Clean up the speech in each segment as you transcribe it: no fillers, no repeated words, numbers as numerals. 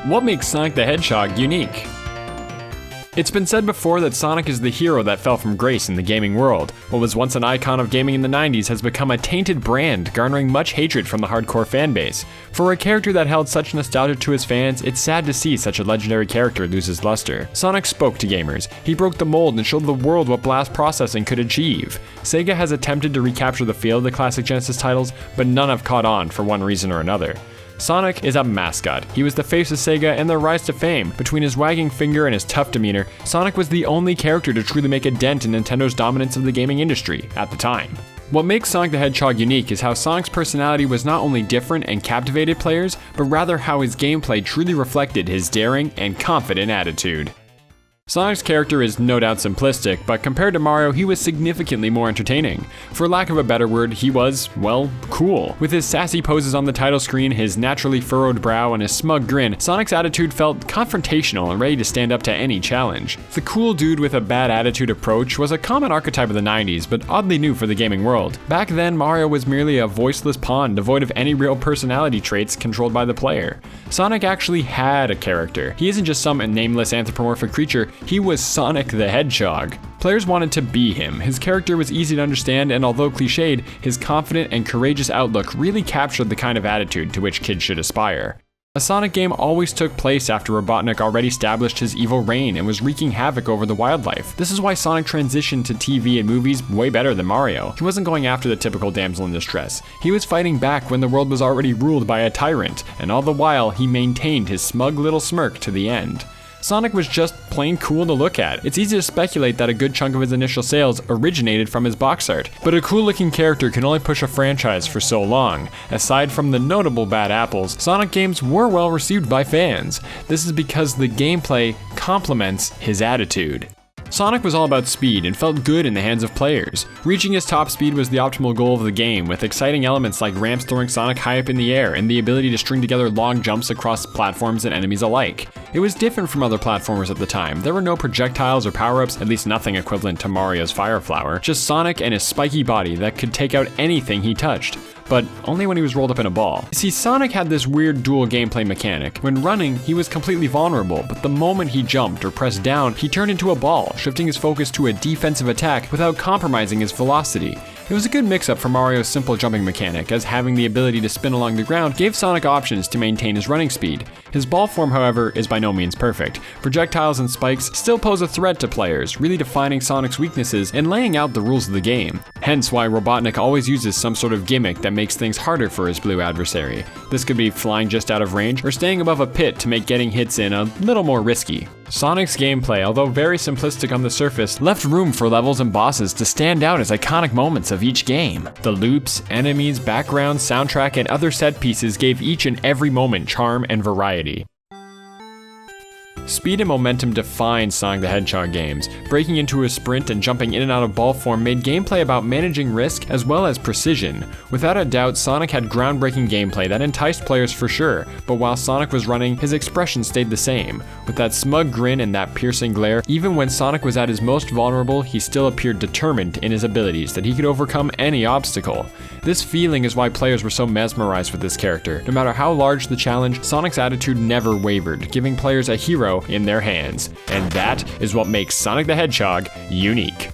What makes Sonic the Hedgehog unique? It's been said before that Sonic is the hero that fell from grace in the gaming world. What was once an icon of gaming in the 90s has become a tainted brand, garnering much hatred from the hardcore fanbase. For a character that held such nostalgia to his fans, it's sad to see such a legendary character lose his luster. Sonic spoke to gamers. He broke the mold and showed the world what blast processing could achieve. Sega has attempted to recapture the feel of the classic Genesis titles, but none have caught on for one reason or another. Sonic is a mascot. He was the face of Sega and their rise to fame. Between his wagging finger and his tough demeanor, Sonic was the only character to truly make a dent in Nintendo's dominance of the gaming industry at the time. What makes Sonic the Hedgehog unique is how Sonic's personality was not only different and captivated players, but rather how his gameplay truly reflected his daring and confident attitude. Sonic's character is no doubt simplistic, but compared to Mario, he was significantly more entertaining. For lack of a better word, he was, well, cool. With his sassy poses on the title screen, his naturally furrowed brow, and his smug grin, Sonic's attitude felt confrontational and ready to stand up to any challenge. The cool dude with a bad attitude approach was a common archetype of the 90s, but oddly new for the gaming world. Back then, Mario was merely a voiceless pawn, devoid of any real personality traits controlled by the player. Sonic actually had a character. He isn't just some nameless anthropomorphic creature. He was Sonic the Hedgehog. Players wanted to be him. His character was easy to understand, and although cliched, his confident and courageous outlook really captured the kind of attitude to which kids should aspire. A Sonic game always took place after Robotnik already established his evil reign and was wreaking havoc over the wildlife. This is why Sonic transitioned to TV and movies way better than Mario. He wasn't going after the typical damsel in distress. He was fighting back when the world was already ruled by a tyrant, and all the while he maintained his smug little smirk to the end. Sonic was just plain cool to look at. It's easy to speculate that a good chunk of his initial sales originated from his box art, but a cool looking character can only push a franchise for so long. Aside from the notable bad apples, Sonic games were well received by fans. This is because the gameplay complements his attitude. Sonic was all about speed and felt good in the hands of players. Reaching his top speed was the optimal goal of the game, with exciting elements like ramps throwing Sonic high up in the air and the ability to string together long jumps across platforms and enemies alike. It was different from other platformers at the time. There were no projectiles or power-ups, at least nothing equivalent to Mario's Fire Flower, just Sonic and his spiky body that could take out anything he touched, but only when he was rolled up in a ball. You see, Sonic had this weird dual gameplay mechanic. When running, he was completely vulnerable, but the moment he jumped or pressed down, he turned into a ball, shifting his focus to a defensive attack without compromising his velocity. It was a good mix-up for Mario's simple jumping mechanic, as having the ability to spin along the ground gave Sonic options to maintain his running speed. His ball form, however, is by no means perfect. Projectiles and spikes still pose a threat to players, really defining Sonic's weaknesses and laying out the rules of the game. Hence why Robotnik always uses some sort of gimmick that makes things harder for his blue adversary. This could be flying just out of range or staying above a pit to make getting hits in a little more risky. Sonic's gameplay, although very simplistic on the surface, left room for levels and bosses to stand out as iconic moments of each game. The loops, enemies, backgrounds, soundtrack, and other set pieces gave each and every moment charm and variety. Speed and momentum defined Sonic the Hedgehog games. Breaking into a sprint and jumping in and out of ball form made gameplay about managing risk as well as precision. Without a doubt, Sonic had groundbreaking gameplay that enticed players for sure, but while Sonic was running, his expression stayed the same. With that smug grin and that piercing glare, even when Sonic was at his most vulnerable, he still appeared determined in his abilities that he could overcome any obstacle. This feeling is why players were so mesmerized with this character. No matter how large the challenge, Sonic's attitude never wavered, giving players a hero in their hands. And that is what makes Sonic the Hedgehog unique.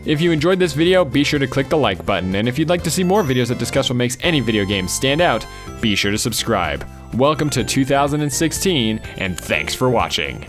If you enjoyed this video, be sure to click the like button, and if you'd like to see more videos that discuss what makes any video game stand out, be sure to subscribe. Welcome to 2016, and thanks for watching.